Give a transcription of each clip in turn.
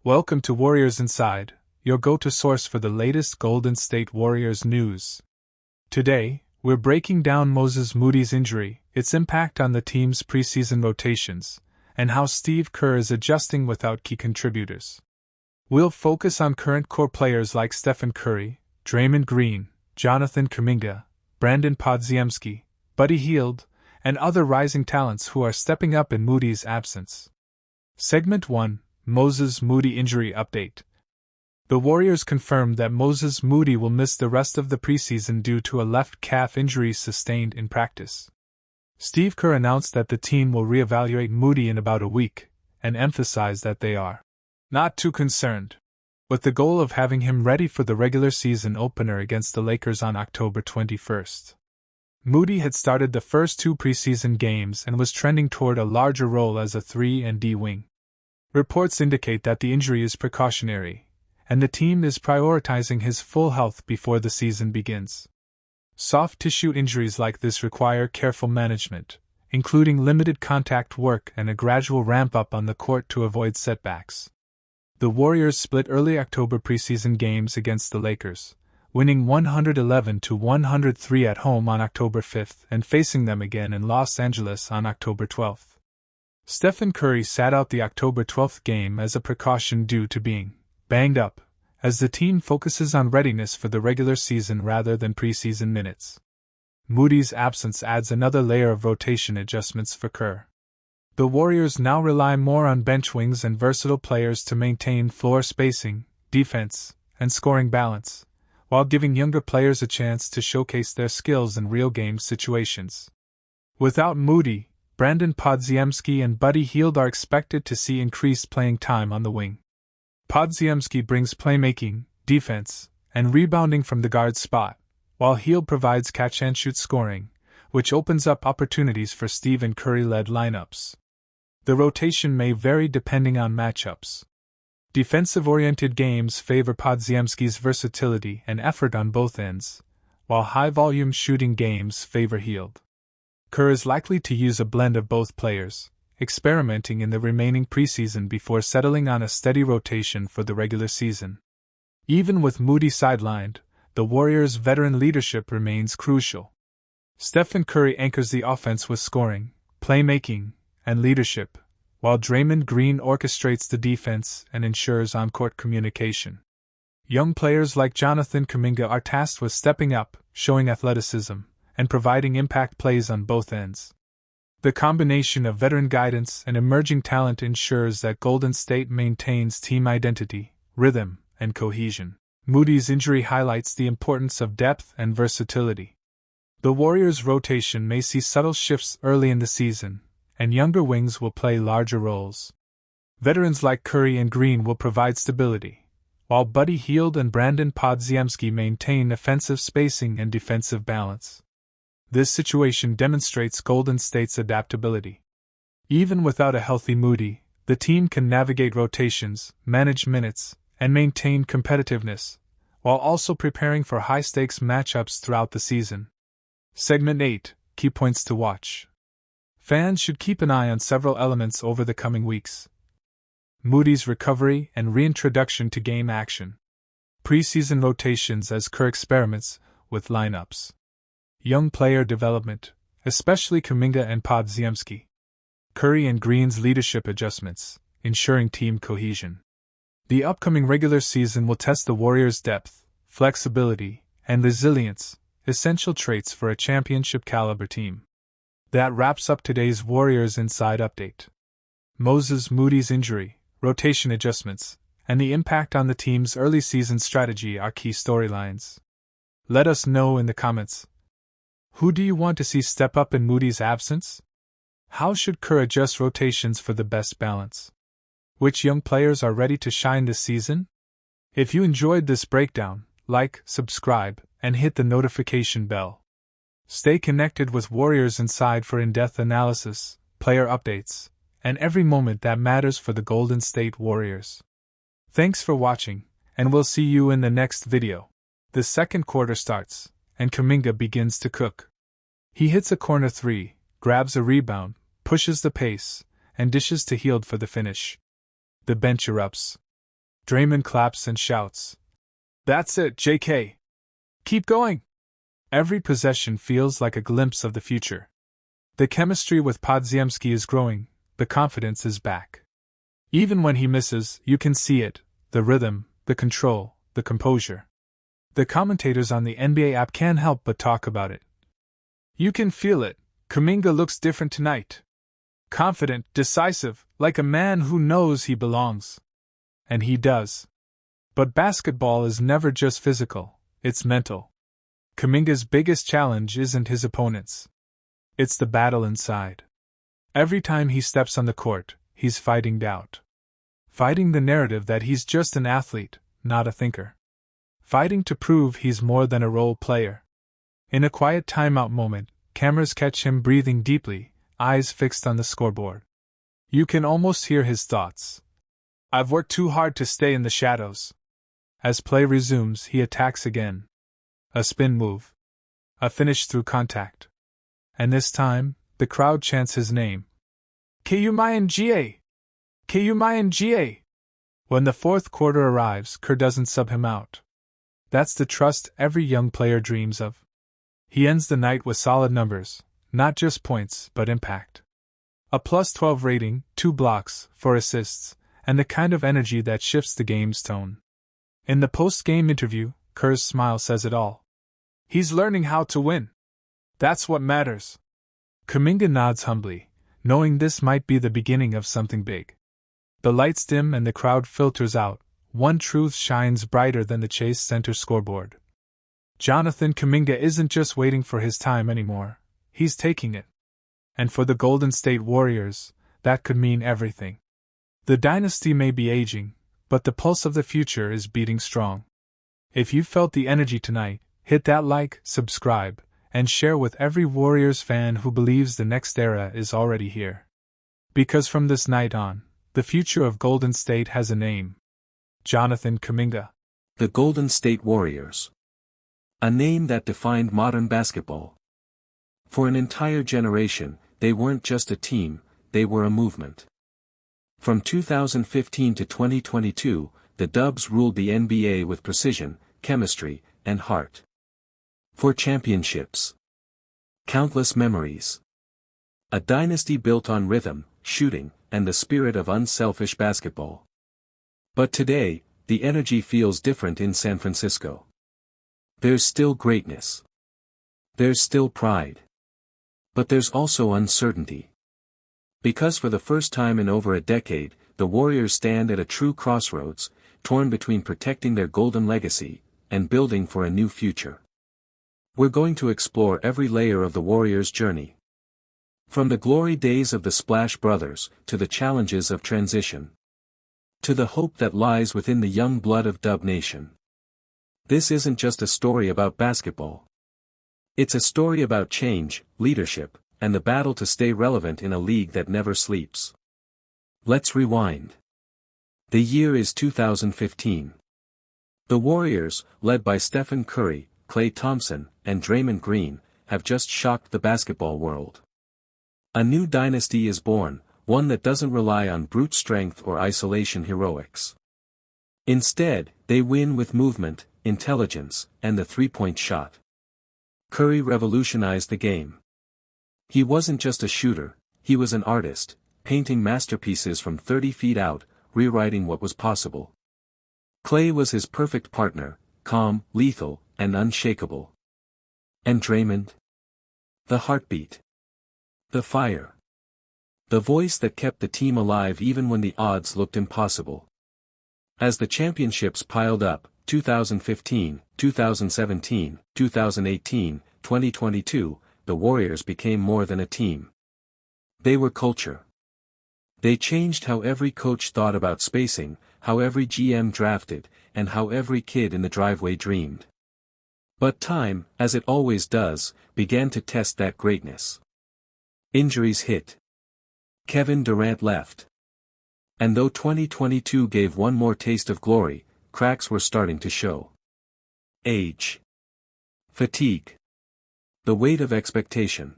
Welcome to Warriors Inside, your go-to source for the latest Golden State Warriors news. Today, we're breaking down Moses Moody's injury, its impact on the team's preseason rotations, and how Steve Kerr is adjusting without key contributors. We'll focus on current core players like Stephen Curry, Draymond Green, Jonathan Kuminga, Brandon Podziemski, Buddy Hield, and other rising talents who are stepping up in Moody's absence. Segment 1. Moses Moody Injury Update. The Warriors confirmed that Moses Moody will miss the rest of the preseason due to a left calf injury sustained in practice. Steve Kerr announced that the team will reevaluate Moody in about a week, and emphasized that they are not too concerned, with the goal of having him ready for the regular season opener against the Lakers on October 21st. Moody had started the first two preseason games and was trending toward a larger role as a 3-and-D wing. Reports indicate that the injury is precautionary, and the team is prioritizing his full health before the season begins. Soft tissue injuries like this require careful management, including limited contact work and a gradual ramp-up on the court to avoid setbacks. The Warriors split early October preseason games against the Lakers, winning 111-103 at home on October 5th and facing them again in Los Angeles on October 12th. Stephen Curry sat out the October 12th game as a precaution due to being banged up, as the team focuses on readiness for the regular season rather than preseason minutes. Moody's absence adds another layer of rotation adjustments for Kerr. The Warriors now rely more on bench wings and versatile players to maintain floor spacing, defense, and scoring balance, while giving younger players a chance to showcase their skills in real game situations. Without Moody, Brandon Podziemski and Buddy Hield are expected to see increased playing time on the wing. Podziemski brings playmaking, defense, and rebounding from the guard spot, while Hield provides catch-and-shoot scoring, which opens up opportunities for Steve and Curry-led lineups. The rotation may vary depending on matchups. Defensive-oriented games favor Podziemski's versatility and effort on both ends, while high-volume shooting games favor Hield. Kerr is likely to use a blend of both players, experimenting in the remaining preseason before settling on a steady rotation for the regular season. Even with Moody sidelined, the Warriors' veteran leadership remains crucial. Stephen Curry anchors the offense with scoring, playmaking, and leadership, while Draymond Green orchestrates the defense and ensures on-court communication. Young players like Jonathan Kuminga are tasked with stepping up, showing athleticism, and providing impact plays on both ends. The combination of veteran guidance and emerging talent ensures that Golden State maintains team identity, rhythm, and cohesion. Moody's injury highlights the importance of depth and versatility. The Warriors' rotation may see subtle shifts early in the season, and younger wings will play larger roles. Veterans like Curry and Green will provide stability, while Buddy Hield and Brandon Podziemski maintain offensive spacing and defensive balance. This situation demonstrates Golden State's adaptability. Even without a healthy Moody, the team can navigate rotations, manage minutes, and maintain competitiveness, while also preparing for high-stakes matchups throughout the season. Segment 8. Key points to watch. Fans should keep an eye on several elements over the coming weeks. Moody's recovery and reintroduction to game action. Preseason rotations as Kerr experiments with lineups. Young player development, especially Kuminga and Podziemski. Curry and Green's leadership adjustments, ensuring team cohesion. The upcoming regular season will test the Warriors' depth, flexibility, and resilience, essential traits for a championship-caliber team. That wraps up today's Warriors Inside Update. Moses Moody's injury, rotation adjustments, and the impact on the team's early season strategy are key storylines. Let us know in the comments. Who do you want to see step up in Moody's absence? How should Kerr adjust rotations for the best balance? Which young players are ready to shine this season? If you enjoyed this breakdown, like, subscribe, and hit the notification bell. Stay connected with Warriors Inside for in-depth analysis, player updates, and every moment that matters for the Golden State Warriors. Thanks for watching, and we'll see you in the next video. The second quarter starts, and Kuminga begins to cook. He hits a corner three, grabs a rebound, pushes the pace, and dishes to Hield for the finish. The bench erupts. Draymond claps and shouts. That's it, JK. Keep going. Every possession feels like a glimpse of the future. The chemistry with Podziemski is growing, the confidence is back. Even when he misses, you can see it, the rhythm, the control, the composure. The commentators on the NBA app can't help but talk about it. You can feel it. Kuminga looks different tonight. Confident, decisive, like a man who knows he belongs. And he does. But basketball is never just physical, it's mental. Kuminga's biggest challenge isn't his opponents. It's the battle inside. Every time he steps on the court, he's fighting doubt. Fighting the narrative that he's just an athlete, not a thinker. Fighting to prove he's more than a role player. In a quiet timeout moment, cameras catch him breathing deeply, eyes fixed on the scoreboard. You can almost hear his thoughts. I've worked too hard to stay in the shadows. As play resumes, he attacks again. A spin move. A finish through contact. And this time, the crowd chants his name. Kuminga! Kuminga! When the fourth quarter arrives, Kerr doesn't sub him out. That's the trust every young player dreams of. He ends the night with solid numbers, not just points, but impact. A +12 rating, 2 blocks, 4 assists, and the kind of energy that shifts the game's tone. In the post-game interview, Kerr's smile says it all. He's learning how to win. That's what matters. Kuminga nods humbly, knowing this might be the beginning of something big. The lights dim and the crowd filters out. One truth shines brighter than the Chase Center scoreboard. Jonathan Kuminga isn't just waiting for his time anymore, he's taking it. And for the Golden State Warriors, that could mean everything. The dynasty may be aging, but the pulse of the future is beating strong. If you felt the energy tonight, hit that like, subscribe, and share with every Warriors fan who believes the next era is already here. Because from this night on, the future of Golden State has a name. Jonathan Kuminga. The Golden State Warriors. A name that defined modern basketball. For an entire generation, they weren't just a team, they were a movement. From 2015 to 2022, the Dubs ruled the NBA with precision, chemistry, and heart. 4 championships. Countless memories. A dynasty built on rhythm, shooting, and the spirit of unselfish basketball. But today, the energy feels different in San Francisco. There's still greatness. There's still pride. But there's also uncertainty. Because for the first time in over a decade, the Warriors stand at a true crossroads, torn between protecting their golden legacy and building for a new future. We're going to explore every layer of the Warriors' journey. From the glory days of the Splash Brothers, to the challenges of transition. To the hope that lies within the young blood of Dub Nation. This isn't just a story about basketball. It's a story about change, leadership, and the battle to stay relevant in a league that never sleeps. Let's rewind. The year is 2015. The Warriors, led by Stephen Curry, Klay Thompson, and Draymond Green, have just shocked the basketball world. A new dynasty is born, one that doesn't rely on brute strength or isolation heroics. Instead, they win with movement, intelligence, and the three-point shot. Curry revolutionized the game. He wasn't just a shooter, he was an artist, painting masterpieces from 30 feet out, rewriting what was possible. Klay was his perfect partner, calm, lethal, and unshakable. And Draymond? The heartbeat. The fire. The voice that kept the team alive even when the odds looked impossible. As the championships piled up, 2015, 2017, 2018, 2022, the Warriors became more than a team. They were culture. They changed how every coach thought about spacing, how every GM drafted, and how every kid in the driveway dreamed. But time, as it always does, began to test that greatness. Injuries hit. Kevin Durant left. And though 2022 gave one more taste of glory, cracks were starting to show. Age. Fatigue. The weight of expectation.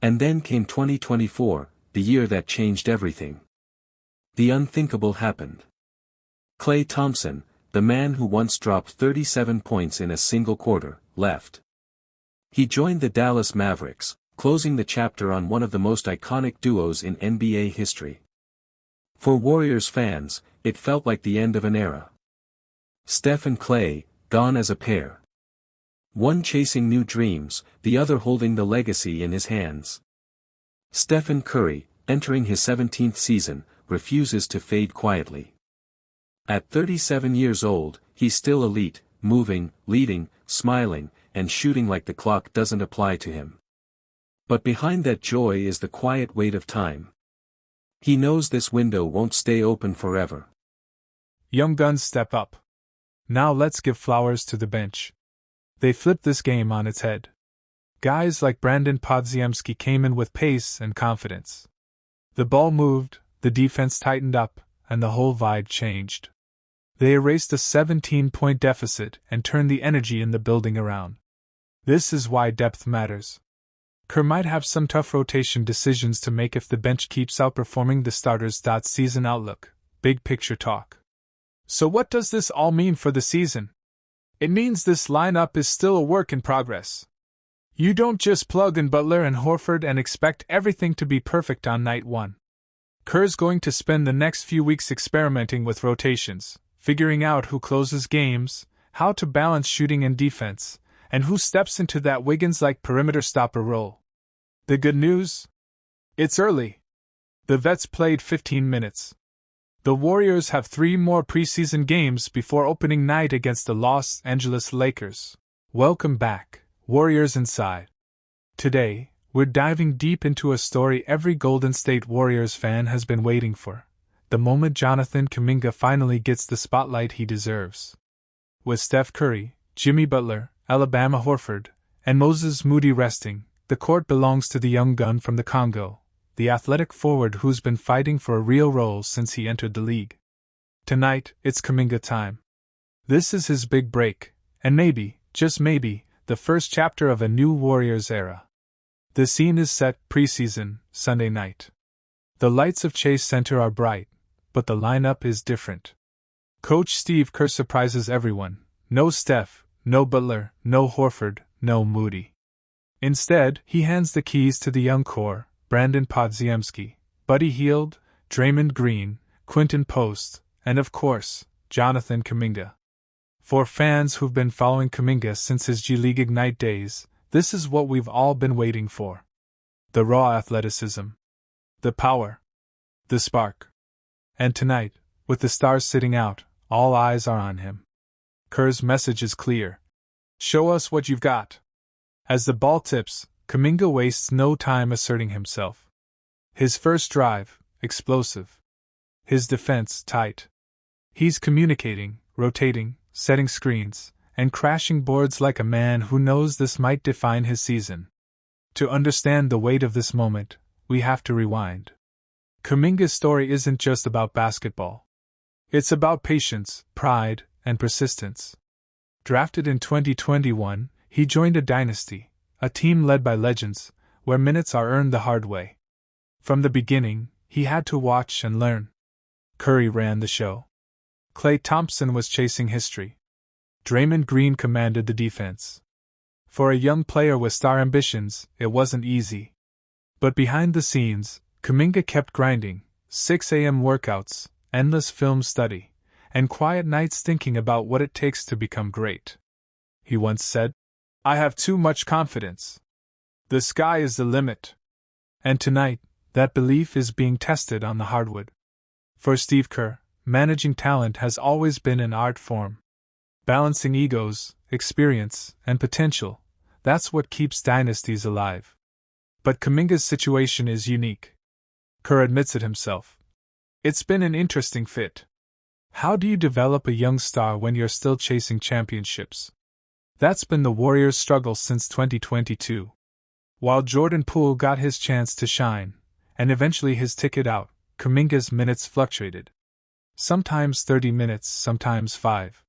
And then came 2024, the year that changed everything. The unthinkable happened. Klay Thompson, the man who once dropped 37 points in a single quarter, left. He joined the Dallas Mavericks, closing the chapter on one of the most iconic duos in NBA history. For Warriors fans, it felt like the end of an era. Steph and Klay, gone as a pair. One chasing new dreams, the other holding the legacy in his hands. Stephen Curry, entering his 17th season, refuses to fade quietly. At 37 years old, he's still elite, moving, leading, smiling, and shooting like the clock doesn't apply to him. But behind that joy is the quiet weight of time. He knows this window won't stay open forever. Young guns step up. Now let's give flowers to the bench. They flipped this game on its head. Guys like Brandon Podziemski came in with pace and confidence. The ball moved, the defense tightened up, and the whole vibe changed. They erased a 17-point deficit and turned the energy in the building around. This is why depth matters. Kerr might have some tough rotation decisions to make if the bench keeps outperforming the starters. Season outlook, big picture talk. So what does this all mean for the season? It means this lineup is still a work in progress. You don't just plug in Butler and Horford and expect everything to be perfect on night one. Kerr's going to spend the next few weeks experimenting with rotations, figuring out who closes games, how to balance shooting and defense, and who steps into that Wiggins-like perimeter stopper role. The good news? It's early. The vets played 15 minutes. The Warriors have 3 more preseason games before opening night against the Los Angeles Lakers. Welcome back, Warriors Inside. Today, we're diving deep into a story every Golden State Warriors fan has been waiting for, the moment Jonathan Kuminga finally gets the spotlight he deserves. With Steph Curry, Jimmy Butler, Alabama Horford, and Moses Moody resting, the court belongs to the young gun from the Congo, the athletic forward who's been fighting for a real role since he entered the league. Tonight, it's Kuminga time. This is his big break, and maybe, just maybe, the first chapter of a new Warriors era. The scene is set preseason, Sunday night. The lights of Chase Center are bright, but the lineup is different. Coach Steve Kerr surprises everyone. No Steph, no Butler, no Horford, no Moody. Instead, he hands the keys to the young core, Brandon Podziemski, Buddy Hield, Draymond Green, Quinton Post, and of course, Jonathan Kuminga. For fans who've been following Kuminga since his G League Ignite days, this is what we've all been waiting for. The raw athleticism. The power. The spark. And tonight, with the stars sitting out, all eyes are on him. Kerr's message is clear. Show us what you've got. As the ball tips, Kuminga wastes no time asserting himself. His first drive, explosive. His defense, tight. He's communicating, rotating, setting screens, and crashing boards like a man who knows this might define his season. To understand the weight of this moment, we have to rewind. Kuminga's story isn't just about basketball. It's about patience, pride, and persistence. Drafted in 2021, he joined a dynasty, a team led by legends, where minutes are earned the hard way. From the beginning, he had to watch and learn. Curry ran the show. Klay Thompson was chasing history. Draymond Green commanded the defense. For a young player with star ambitions, it wasn't easy. But behind the scenes, Kuminga kept grinding, 6 a.m. workouts, endless film study, and quiet nights thinking about what it takes to become great. He once said, "I have too much confidence. The sky is the limit." And tonight, that belief is being tested on the hardwood. For Steve Kerr, managing talent has always been an art form. Balancing egos, experience, and potential, that's what keeps dynasties alive. But Kuminga's situation is unique. Kerr admits it himself. It's been an interesting fit. How do you develop a young star when you're still chasing championships? That's been the Warriors' struggle since 2022. While Jordan Poole got his chance to shine, and eventually his ticket out, Kuminga's minutes fluctuated. Sometimes 30 minutes, sometimes 5.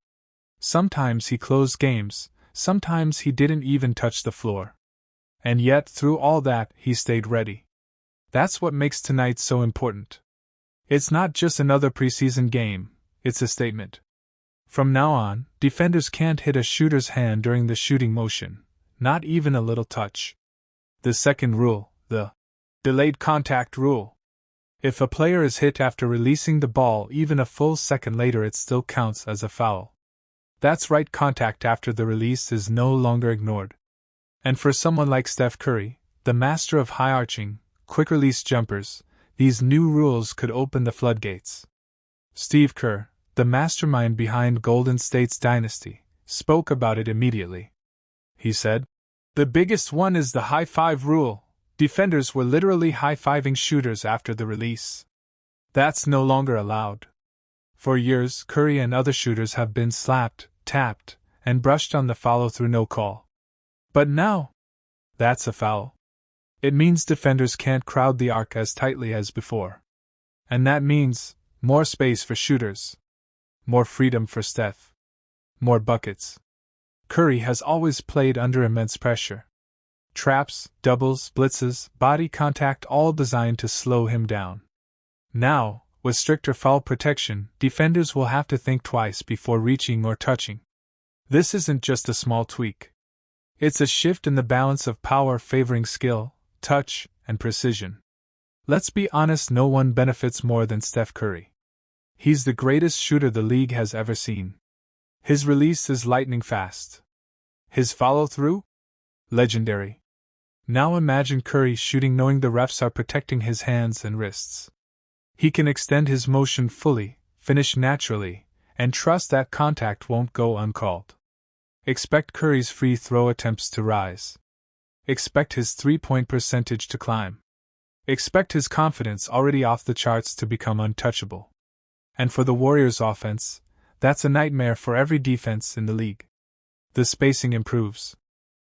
Sometimes he closed games, sometimes he didn't even touch the floor. And yet, through all that, he stayed ready. That's what makes tonight so important. It's not just another preseason game, It's a statement. From now on, defenders can't hit a shooter's hand during the shooting motion, not even a little touch. The second rule, the delayed contact rule. If a player is hit after releasing the ball even a full second later, it still counts as a foul. That's right, contact after the release is no longer ignored. And for someone like Steph Curry, the master of high-arching, quick-release jumpers, these new rules could open the floodgates. Steve Kerr, the mastermind behind Golden State's dynasty, spoke about it immediately. He said, "The biggest one is the high-five rule. Defenders were literally high-fiving shooters after the release. That's no longer allowed. For years, Curry and other shooters have been slapped, tapped, and brushed on the follow-through no call. But now, that's a foul. It means defenders can't crowd the arc as tightly as before. And that means more space for shooters. More freedom for Steph. More buckets. Curry has always played under immense pressure. Traps, doubles, blitzes, body contact, all designed to slow him down. Now, with stricter foul protection, defenders will have to think twice before reaching or touching. This isn't just a small tweak. It's a shift in the balance of power favoring skill, touch, and precision. Let's be honest, no one benefits more than Steph Curry. He's the greatest shooter the league has ever seen. His release is lightning fast. His follow-through? Legendary. Now imagine Curry shooting knowing the refs are protecting his hands and wrists. He can extend his motion fully, finish naturally, and trust that contact won't go uncalled. Expect Curry's free throw attempts to rise. Expect his three-point percentage to climb. Expect his confidence already off the charts to become untouchable. And for the Warriors' offense, that's a nightmare for every defense in the league. The spacing improves.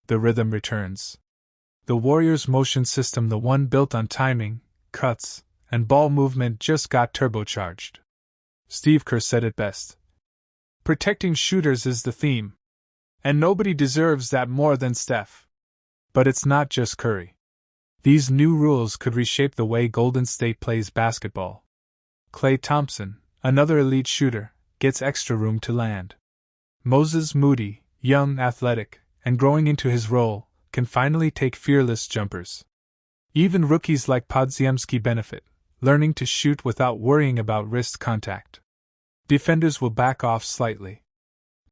The rhythm returns. The Warriors' motion system, the one built on timing, cuts, and ball movement, just got turbocharged. Steve Kerr said it best. Protecting shooters is the theme. And nobody deserves that more than Steph. But it's not just Curry. These new rules could reshape the way Golden State plays basketball. Klay Thompson, another elite shooter, gets extra room to land. Moses Moody, young, athletic, and growing into his role, can finally take fearless jumpers. Even rookies like Podziemski benefit, learning to shoot without worrying about wrist contact. Defenders will back off slightly.